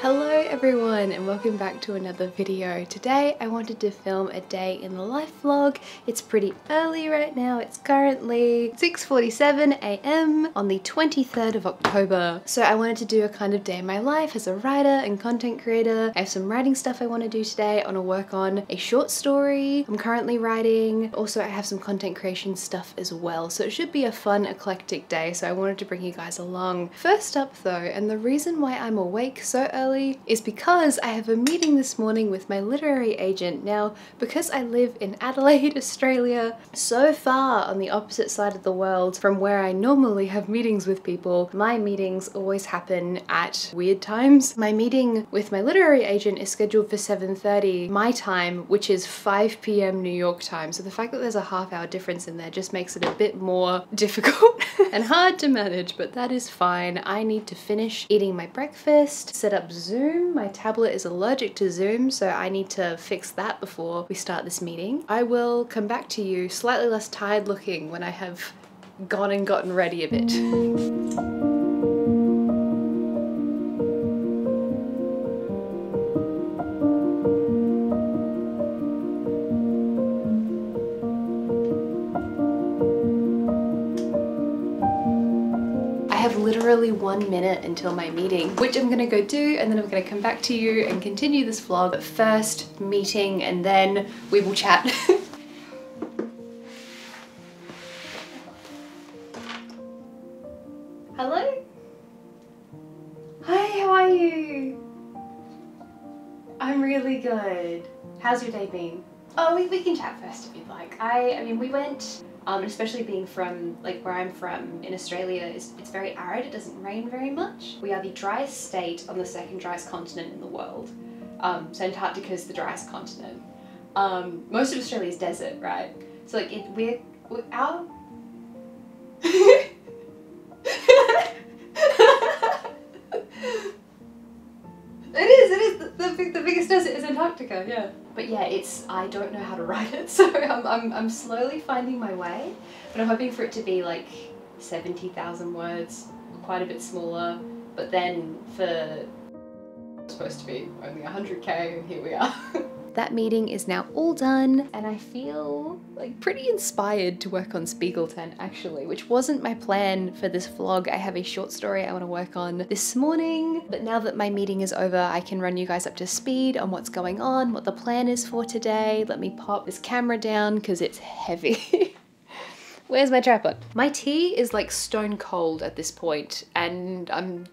Hello everyone and welcome back to another video. Today I wanted to film a day in the life vlog. It's pretty early right now. It's currently 6:47 a.m. on the 23rd of October. So I wanted to do a kind of day in my life as a writer and content creator. I have some writing stuff I want to do today. I want to work on a short story I'm currently writing. Also I have some content creation stuff as well. So it should be a fun eclectic day. So I wanted to bring you guys along. First up though, and the reason why I'm awake so early is because I have a meeting this morning with my literary agent. Now, because I live in Adelaide, Australia, so far on the opposite side of the world from where I normally have meetings with people, my meetings always happen at weird times. My meeting with my literary agent is scheduled for 7:30 my time, which is 5 p.m. New York time. So the fact that there's a half-hour difference in there just makes it a bit more difficult and hard to manage, but that is fine. I need to finish eating my breakfast, set up Zoom. My tablet is allergic to Zoom, so I need to fix that before we start this meeting. I will come back to you slightly less tired looking when I have gone and gotten ready a bit. Literally 1 minute until my meeting, which I'm gonna go do, and then I'm gonna come back to you and continue this vlog. But first, meeting, and then we will chat. Hello? Hi, how are you? I'm really good. How's your day been? Oh, we can chat first if you'd like. I mean, we went, especially being from, like, where I'm from in Australia, it's very arid. It doesn't rain very much. We are the driest state on the second driest continent in the world. So Antarctica is the driest continent. Most of Australia is desert, right? So like, we're our... It is. The biggest desert is Antarctica, yeah. But yeah, I don't know how to write it, so I'm slowly finding my way. But I'm hoping for it to be like 70,000 words, quite a bit smaller. But then it's supposed to be only 100k, and here we are. That meeting is now all done, and I feel like pretty inspired to work on Spiegeltent actually, which wasn't my plan for this vlog. I have a short story I want to work on this morning, but now that my meeting is over, I can run you guys up to speed on what's going on, what the plan is for today. Let me pop this camera down because it's heavy. Where's my tripod? My tea is like stone cold at this point, and I'm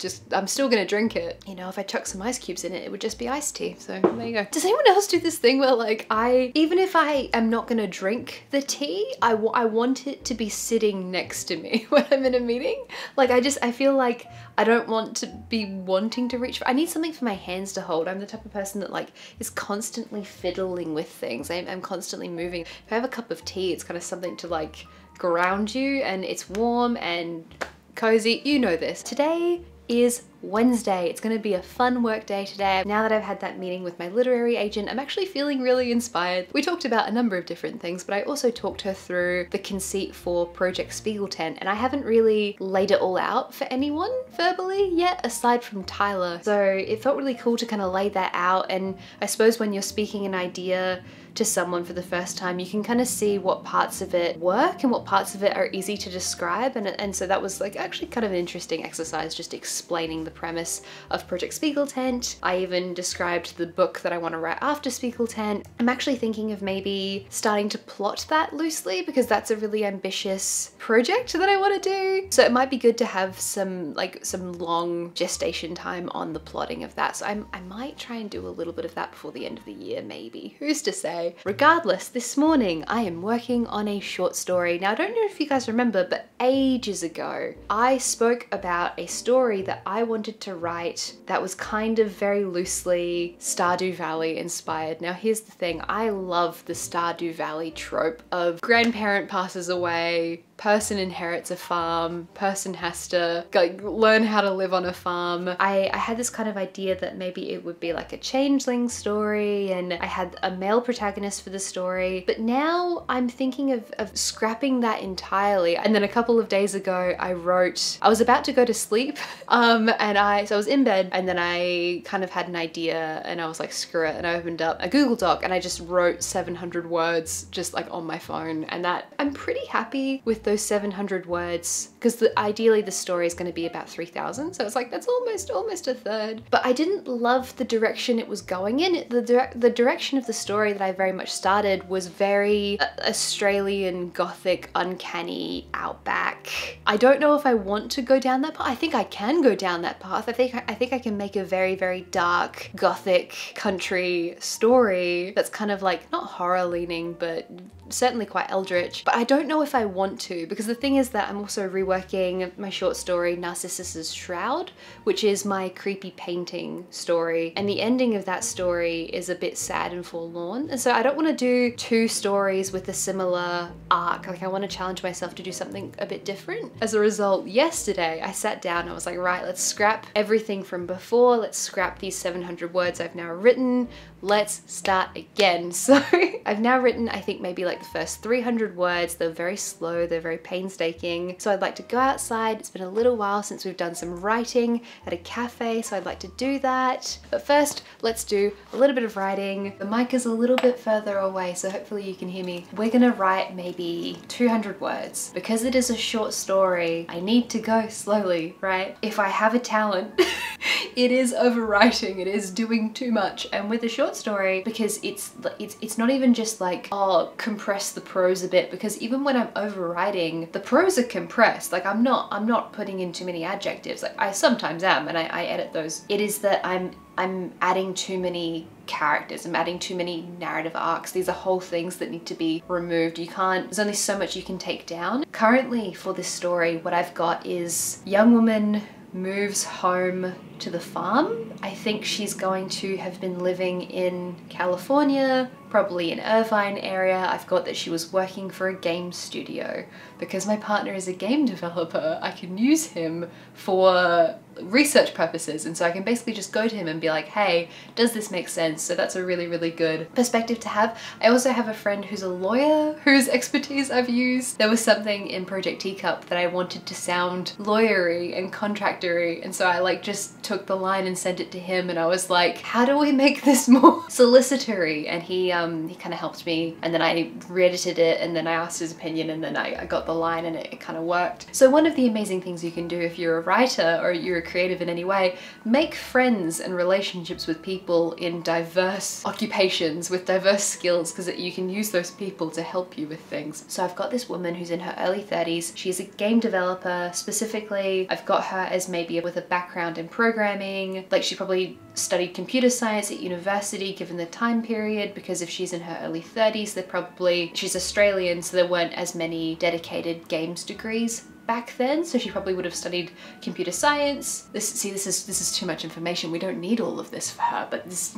still gonna drink it. You know, if I chuck some ice cubes in it, it would just be iced tea. So there you go. Does anyone else do this thing where like even if I am not gonna drink the tea, I want it to be sitting next to me when I'm in a meeting? Like I feel like I don't want to be wanting to reach for, I need something for my hands to hold. I'm the type of person that like is constantly fiddling with things. I'm constantly moving. If I have a cup of tea, it's kind of something to like ground you, and it's warm and cozy. You know this. Today is Wednesday. It's going to be a fun work day today. Now that I've had that meeting with my literary agent, I'm actually feeling really inspired. We talked about a number of different things, but I also talked her through the conceit for Project Spiegeltent, and I haven't really laid it all out for anyone verbally yet, aside from Tyler. So it felt really cool to kind of lay that out, and I suppose when you're speaking an idea to someone for the first time, you can kind of see what parts of it work and what parts of it are easy to describe, and so that was like actually kind of an interesting exercise, just explaining the premise of Project Spiegeltent. I even described the book that I want to write after Spiegeltent. I'm actually thinking of maybe starting to plot that loosely, because that's a really ambitious project that I want to do. So it might be good to have some long gestation time on the plotting of that. So I might try and do a little bit of that before the end of the year, maybe. Who's to say? Regardless, this morning I am working on a short story. Now I don't know if you guys remember, but ages ago I spoke about a story that I wanted to write that was kind of very loosely Stardew Valley inspired. Now here's the thing, I love the Stardew Valley trope of grandparent passes away, person inherits a farm, person has to like learn how to live on a farm. I had this kind of idea that maybe it would be like a changeling story, and I had a male protagonist for the story, but now I'm thinking of scrapping that entirely. And then a couple of days ago I was about to go to sleep so I was in bed, and then I kind of had an idea and I was like, screw it, and I opened up a Google Doc and I just wrote 700 words just like on my phone, and that I'm pretty happy with those 700 words, because ideally the story is going to be about 3,000, so it's like that's almost a third. But I didn't love the direction it was going in. The direction of the story that I very much started was very Australian Gothic, uncanny, outback. I don't know if I want to go down that path. I think I can go down that path. I think I can make a very, very dark Gothic country story that's kind of like not horror leaning, but certainly quite eldritch. But I don't know if I want to, because the thing is that I'm also reworking my short story Narcissus's Shroud, which is my creepy painting story, and the ending of that story is a bit sad and forlorn, and so I don't want to do two stories with a similar arc. Like I want to challenge myself to do something a bit different. As a result, yesterday I sat down, I was like, right, let's scrap everything from before, let's scrap these 700 words I've now written, let's start again. So I've now written, I think maybe like the first 300 words. They're very slow, they're very painstaking. So I'd like to go outside. It's been a little while since we've done some writing at a cafe, so I'd like to do that. But first, let's do a little bit of writing. The mic is a little bit further away, so hopefully you can hear me. We're gonna write maybe 200 words. Because it is a short story, I need to go slowly, right? If I have a talent, it is overwriting, it is doing too much. And with a short story, because it's not even just like, oh, compress the prose a bit, because even when I'm overwriting, the prose are compressed. Like I'm not putting in too many adjectives. Like I sometimes am, and I edit those. It is that I'm adding too many characters, I'm adding too many narrative arcs. These are whole things that need to be removed. There's only so much you can take down. Currently for this story, what I've got is young woman moves home to the farm. I think she's going to have been living in California, probably in Irvine area. I've got that she was working for a game studio. Because my partner is a game developer, I can use him for research purposes, and so I can basically just go to him and be like, hey, does this make sense? So that's a really, really good perspective to have. I also have a friend who's a lawyer whose expertise I've used. There was something in Project Teacup that I wanted to sound lawyery and contractory, and so I like just took the line and sent it to him, and I was like, how do we make this more solicitory? And he kind of helped me, and then I re-edited it, and then I asked his opinion, and then I got the line, and it kind of worked. So one of the amazing things you can do if you're a writer or you're a creative in any way, make friends and relationships with people in diverse occupations with diverse skills, because you can use those people to help you with things. So I've got this woman who's in her early 30s. She's a game developer. Specifically, I've got her as maybe with a background in programming. Like she probably studied computer science at university given the time period, because if she's in her early 30s, she's Australian, so there weren't as many dedicated games degrees back then, so she probably would have studied computer science. This is too much information. We don't need all of this for her, but this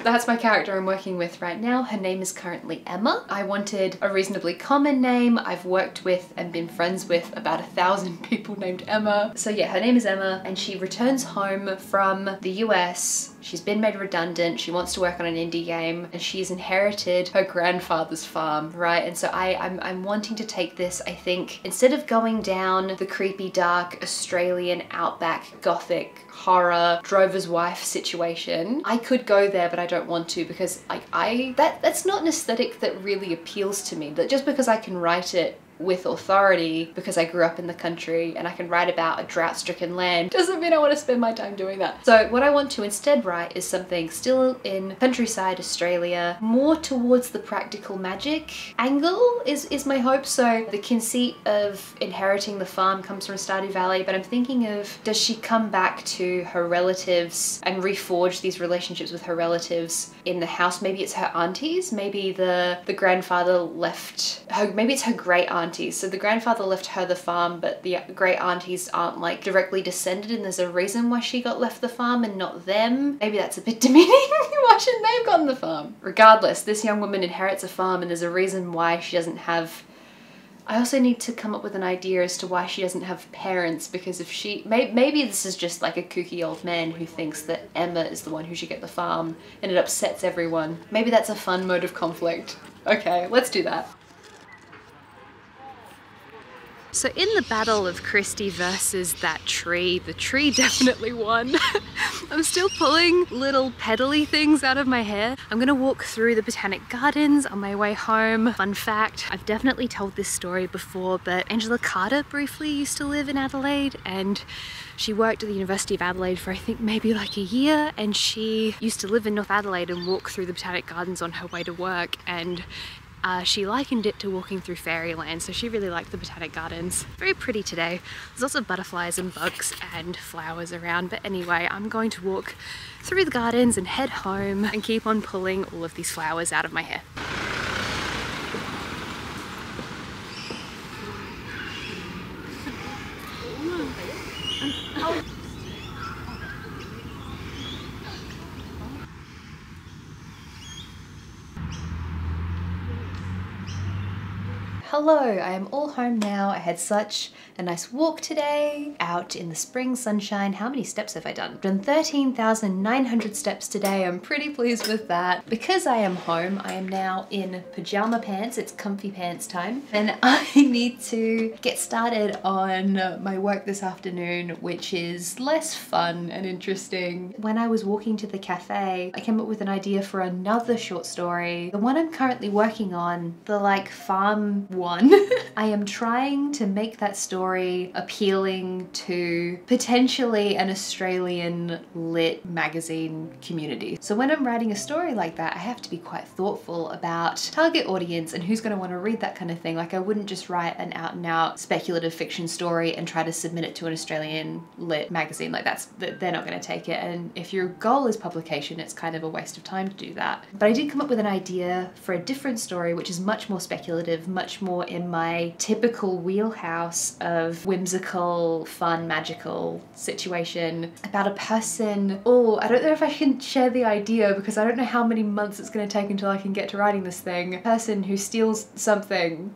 that's my character I'm working with right now. Her name is currently Emma. I wanted a reasonably common name. I've worked with and been friends with about 1,000 people named Emma. So yeah, her name is Emma, and she returns home from the US. She's been made redundant. She wants to work on an indie game, and she's inherited her grandfather's farm, right? And so I'm wanting to take this, I think, instead of going down the creepy, dark, Australian, outback, gothic, horror, drover's wife situation, I could go there, but I don't want to, because that's not an aesthetic that really appeals to me. That just because I can write it with authority because I grew up in the country and I can write about a drought-stricken land doesn't mean I want to spend my time doing that. So what I want to instead write is something still in countryside Australia, more towards the practical magic angle is my hope. So the conceit of inheriting the farm comes from Stardew Valley, but I'm thinking of, does she come back to her relatives and reforge these relationships with her relatives in the house? Maybe it's her aunties, maybe the grandfather left her, maybe it's her great aunt. So the grandfather left her the farm, but the great aunties aren't like directly descended, and there's a reason why she got left the farm and not them. Maybe that's a bit demeaning. Why shouldn't they have gotten the farm? Regardless, this young woman inherits a farm, and there's a reason why she doesn't have I also need to come up with an idea as to why she doesn't have parents, because if she, maybe this is just like a kooky old man who thinks that Emma is the one who should get the farm and it upsets everyone. Maybe that's a fun mode of conflict. Okay, let's do that. So in the battle of Christy versus that tree, the tree definitely won. I'm still pulling little pedally things out of my hair. I'm gonna walk through the Botanic Gardens on my way home. Fun fact, I've definitely told this story before, but Angela Carter briefly used to live in Adelaide, and she worked at the University of Adelaide for I think maybe like a year, and she used to live in North Adelaide and walk through the Botanic Gardens on her way to work, and she likened it to walking through fairyland, so she really liked the Botanic Gardens. Very pretty today. There's lots of butterflies and bugs and flowers around, but anyway, I'm going to walk through the gardens and head home and keep on pulling all of these flowers out of my hair. Hello, I am all home now. I had such a nice walk today, out in the spring sunshine. How many steps have I done? I've done 13,900 steps today. I'm pretty pleased with that. Because I am home, I am now in pajama pants. It's comfy pants time. And I need to get started on my work this afternoon, which is less fun and interesting. When I was walking to the cafe, I came up with an idea for another short story. The one I'm currently working on, the like farm one. I am trying to make that story appealing to potentially an Australian lit magazine community. So when I'm writing a story like that, I have to be quite thoughtful about target audience and who's going to want to read that kind of thing. Like I wouldn't just write an out and out speculative fiction story and try to submit it to an Australian lit magazine. Like they're not going to take it. And if your goal is publication, it's kind of a waste of time to do that. But I did come up with an idea for a different story, which is much more speculative, much more in my typical wheelhouse of whimsical, fun, magical situation about a person. Oh, I don't know if I can share the idea because I don't know how many months it's going to take until I can get to writing this thing. A person who steals something.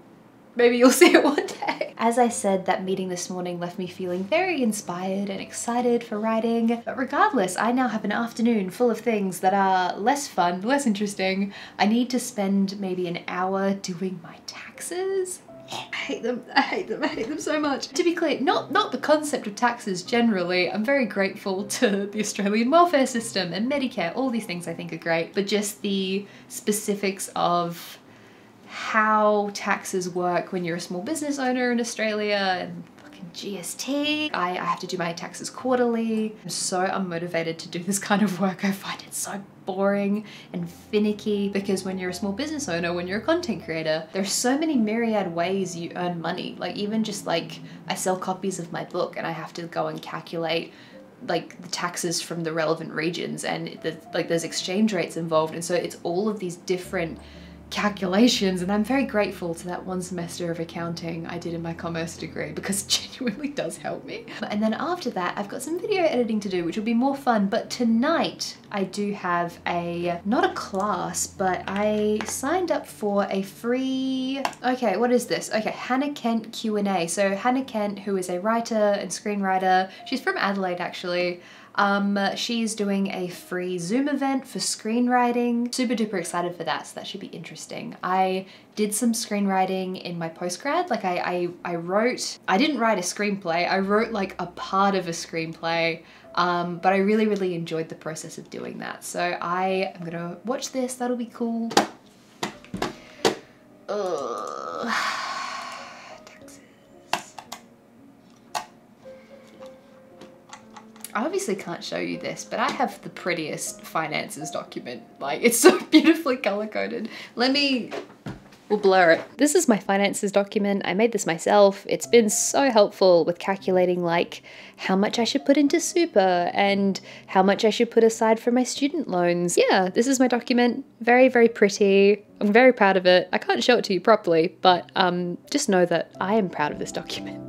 Maybe you'll see it one day. As I said, that meeting this morning left me feeling very inspired and excited for writing. But regardless, I now have an afternoon full of things that are less fun, less interesting. I need to spend maybe an hour doing my taxes. I hate them, I hate them, I hate them so much. To be clear, not the concept of taxes generally. I'm very grateful to the Australian welfare system and Medicare, all these things I think are great, but just the specifics of how taxes work when you're a small business owner in Australia and fucking GST. I have to do my taxes quarterly. I'm so unmotivated to do this kind of work. I find it so boring and finicky because when you're a small business owner, when you're a content creator, there's so many myriad ways you earn money. Like even just like I sell copies of my book and I have to go and calculate like the taxes from the relevant regions and there's exchange rates involved, and so it's all of these different calculations, and I'm very grateful to that one semester of accounting I did in my commerce degree because it genuinely does help me. And then after that I've got some video editing to do, which will be more fun. But tonight I do have not a class, but I signed up for a free, okay, what is this? Okay, Hannah Kent Q&A. So Hannah Kent, who is a writer and screenwriter, she's from Adelaide actually. She's doing a free Zoom event for screenwriting. Super duper excited for that, so that should be interesting. I did some screenwriting in my postgrad. Like I didn't write a screenplay, I wrote like a part of a screenplay, but I really enjoyed the process of doing that. So I am gonna watch this, that'll be cool. Ugh. I obviously can't show you this, but I have the prettiest finances document. Like, it's so beautifully color-coded. We'll blur it. This is my finances document. I made this myself. It's been so helpful with calculating like how much I should put into super and how much I should put aside for my student loans. Yeah, this is my document. Very pretty. I'm very proud of it. I can't show it to you properly, but just know that I am proud of this document.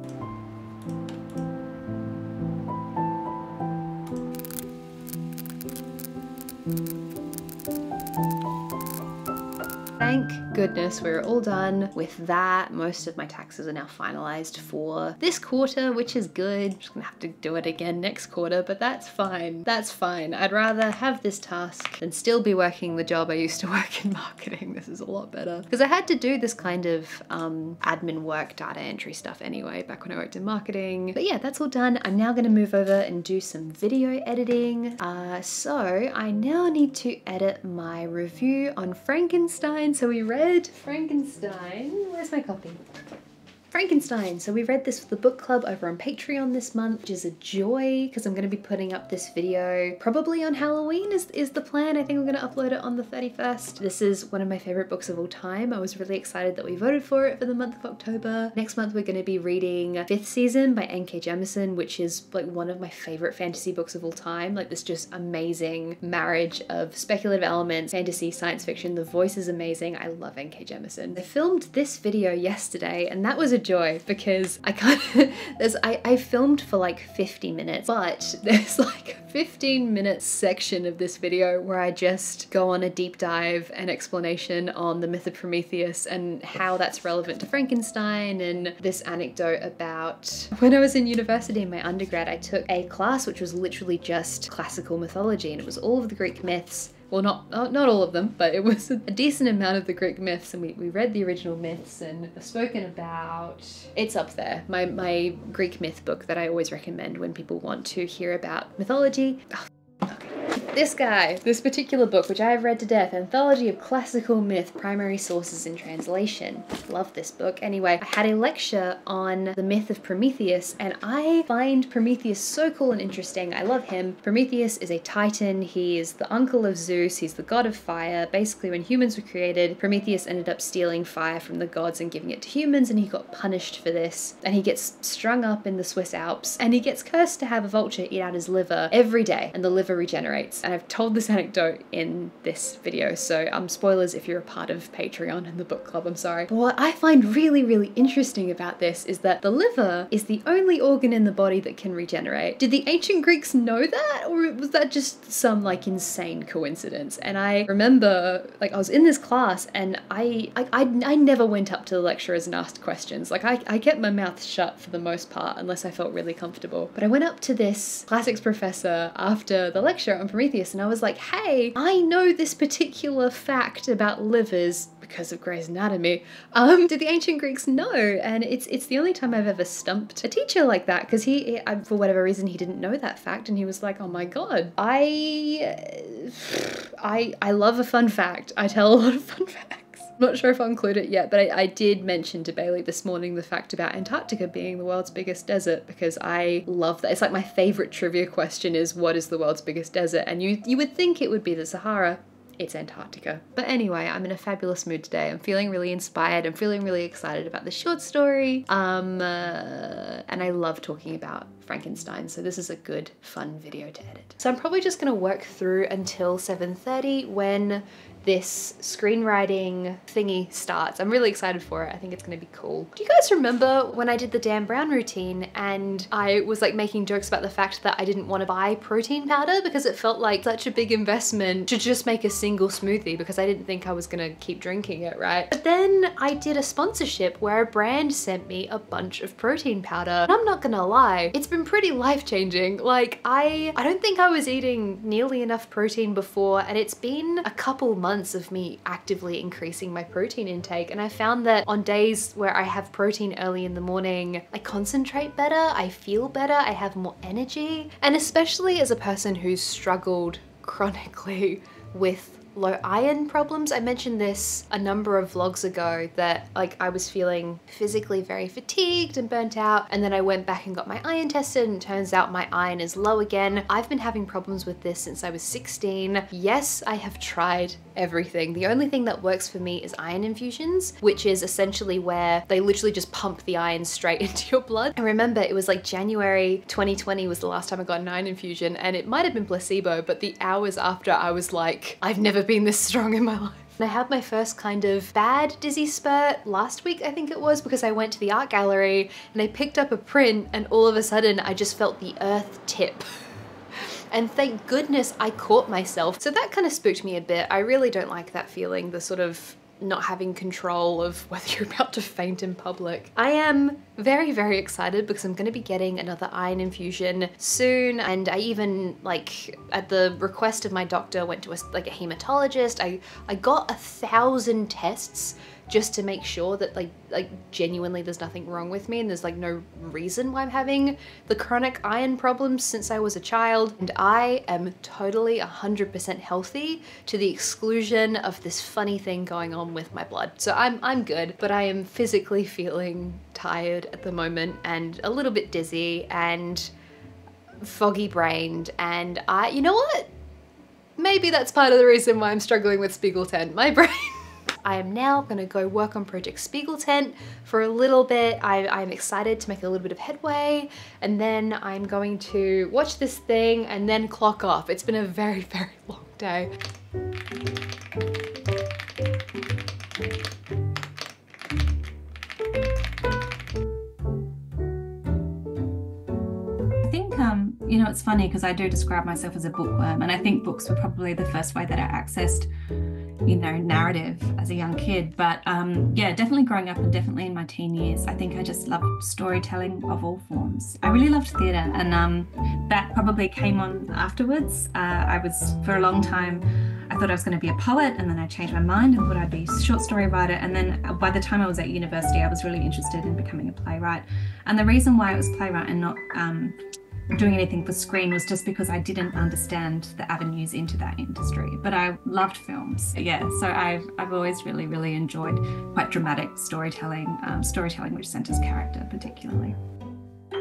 Thank goodness, we're all done with that. Most of my taxes are now finalized for this quarter, which is good. I'm just gonna have to do it again next quarter, but that's fine. That's fine. I'd rather have this task than still be working the job I used to work in marketing. This is a lot better. Because I had to do this kind of admin work, data entry stuff anyway, back when I worked in marketing. But yeah, that's all done. I'm now gonna move over and do some video editing. So I now need to edit my review on Frankenstein. So we read Frankenstein. Where's my copy? Frankenstein. So we read this for the book club over on Patreon this month, which is a joy because I'm going to be putting up this video probably on Halloween is the plan. I think I'm going to upload it on the 31st. This is one of my favorite books of all time. I was really excited that we voted for it for the month of October. Next month we're going to be reading Fifth Season by N.K. Jemisin, which is like one of my favorite fantasy books of all time. Like this just amazing marriage of speculative elements, fantasy, science fiction. The voice is amazing. I love N.K. Jemisin. I filmed this video yesterday and that was a joy because I filmed for like 50 minutes, but there's like a 15-minute section of this video where I just go on a deep dive and explanation on the myth of Prometheus and how that's relevant to Frankenstein, and this anecdote about when I was in university in my undergrad, I took a class which was literally just classical mythology, and it was all of the Greek myths. Well, not all of them, but it was a decent amount of the Greek myths, and we read the original myths and spoken about. It's up there, my Greek myth book that I always recommend when people want to hear about mythology. Oh, okay. This particular book, which I have read to death, Anthology of Classical Myth, Primary Sources in Translation. Love this book. Anyway, I had a lecture on the myth of Prometheus, and I find Prometheus so cool and interesting. I love him. Prometheus is a titan. He is the uncle of Zeus. He's the god of fire. Basically, when humans were created, Prometheus ended up stealing fire from the gods and giving it to humans, and he got punished for this. And he gets strung up in the Swiss Alps, and he gets cursed to have a vulture eat out his liver every day, and the liver regenerates. And I've told this anecdote in this video, so spoilers if you're a part of Patreon and the book club, I'm sorry. But what I find really, really interesting about this is that the liver is the only organ in the body that can regenerate. Did the ancient Greeks know that, or was that just some like insane coincidence? And I remember, like, I was in this class and I never went up to the lecturers and asked questions. Like I kept my mouth shut for the most part unless I felt really comfortable. But I went up to this classics professor after the lecture on Prometheus and I was like, hey, I know this particular fact about livers because of Grey's Anatomy. Did the ancient Greeks know? And it's the only time I've ever stumped a teacher like that, because he for whatever reason, he didn't know that fact, and he was like, oh my god, I love a fun fact. I tell a lot of fun facts. Not sure if I'll include it yet, but I did mention to Bailey this morning the fact about Antarctica being the world's biggest desert, because I love that. It's like my favorite trivia question is, what is the world's biggest desert? And you would think it would be the Sahara. It's Antarctica. But anyway, I'm in a fabulous mood today. I'm feeling really inspired. I'm feeling really excited about the short story. And I love talking about Frankenstein, so this is a good, fun video to edit. So I'm probably just gonna work through until 7:30 when this screenwriting thingy starts. I'm really excited for it. I think it's gonna be cool. Do you guys remember when I did the Dan Brown routine and I was like making jokes about the fact that I didn't want to buy protein powder because it felt like such a big investment to just make a single smoothie because I didn't think I was gonna keep drinking it, right? But then I did a sponsorship where a brand sent me a bunch of protein powder, and I'm not gonna lie, it's been pretty life-changing. Like I don't think I was eating nearly enough protein before, and it's been a couple months of me actively increasing my protein intake, and I found that on days where I have protein early in the morning, I concentrate better, I feel better, I have more energy. And especially as a person who's struggled chronically with low iron problems. I mentioned this a number of vlogs ago that like I was feeling physically very fatigued and burnt out, and then I went back and got my iron tested and it turns out my iron is low again. I've been having problems with this since I was 16. Yes, I have tried everything. The only thing that works for me is iron infusions, which is essentially where they literally just pump the iron straight into your blood. I remember it was like January 2020 was the last time I got an iron infusion, and it might have been placebo, but the hours after I was like, I've never been this strong in my life. And I had my first kind of bad dizzy spurt last week, I think it was, because I went to the art gallery and I picked up a print and all of a sudden I just felt the earth tip. And thank goodness I caught myself. So that kind of spooked me a bit. I really don't like that feeling, the sort of not having control of whether you're about to faint in public. I am very, very excited because I'm going to be getting another iron infusion soon, and I even, like, at the request of my doctor, went to a hematologist. I got 1,000 tests just to make sure that like genuinely there's nothing wrong with me and there's like no reason why I'm having the chronic iron problems since I was a child. And I am totally 100% healthy to the exclusion of this funny thing going on with my blood. So I'm good, but I am physically feeling tired at the moment and a little bit dizzy and foggy brained, and you know what? Maybe that's part of the reason why I'm struggling with Spiegeltent, my brain. I am now gonna go work on Project Spiegeltent for a little bit. I'm excited to make a little bit of headway, and then I'm going to watch this thing and then clock off. It's been a very, very long day. You know, it's funny because I do describe myself as a bookworm, and I think books were probably the first way that I accessed, you know, narrative as a young kid. But yeah, definitely growing up and definitely in my teen years, I think I just loved storytelling of all forms. I really loved theatre, and that probably came on afterwards. For a long time, I thought I was going to be a poet, and then I changed my mind and thought I'd be a short story writer. And then by the time I was at university, I was really interested in becoming a playwright. And the reason why I was playwright and not doing anything for screen was just because I didn't understand the avenues into that industry. But I loved films. Yeah, so I've always really, really enjoyed quite dramatic storytelling, storytelling which centers character particularly.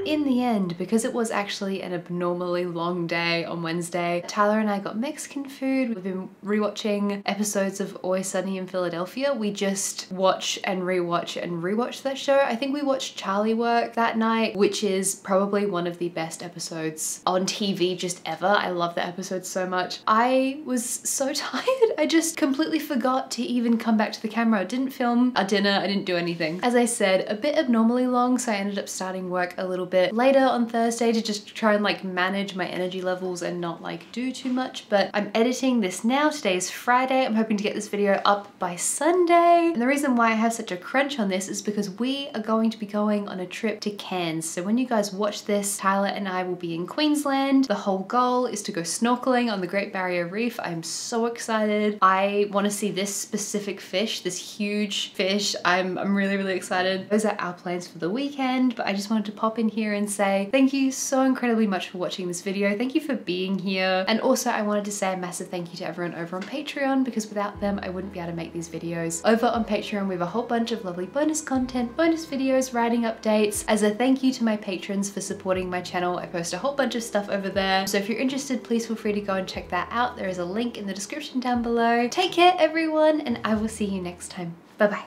In the end, because it was actually an abnormally long day on Wednesday, Tyler and I got Mexican food. We've been rewatching episodes of Always Sunny in Philadelphia. We just watch and rewatch that show. I think we watched Charlie Work that night, which is probably one of the best episodes on TV just ever. I love that episode so much. I was so tired. I just completely forgot to even come back to the camera. I didn't film our dinner. I didn't do anything. As I said, a bit abnormally long, so I ended up starting work a little bit later on Thursday to just try and like manage my energy levels and not like do too much. But I'm editing this now. Today's Friday. I'm hoping to get this video up by Sunday. And the reason why I have such a crunch on this is because we are going to be going on a trip to Cairns. So when you guys watch this, Tyler and I will be in Queensland. The whole goal is to go snorkeling on the Great Barrier Reef. I'm so excited. I want to see this specific fish, this huge fish. I'm really, really excited. Those are our plans for the weekend, but I just wanted to pop in here and say thank you so incredibly much for watching this video. Thank you for being here. And also I wanted to say a massive thank you to everyone over on Patreon, because without them I wouldn't be able to make these videos. Over on Patreon we have a whole bunch of lovely bonus content, bonus videos, writing updates. As a thank you to my patrons for supporting my channel, I post a whole bunch of stuff over there. So if you're interested, please feel free to go and check that out. There is a link in the description down below. Take care everyone, and I will see you next time. Bye bye.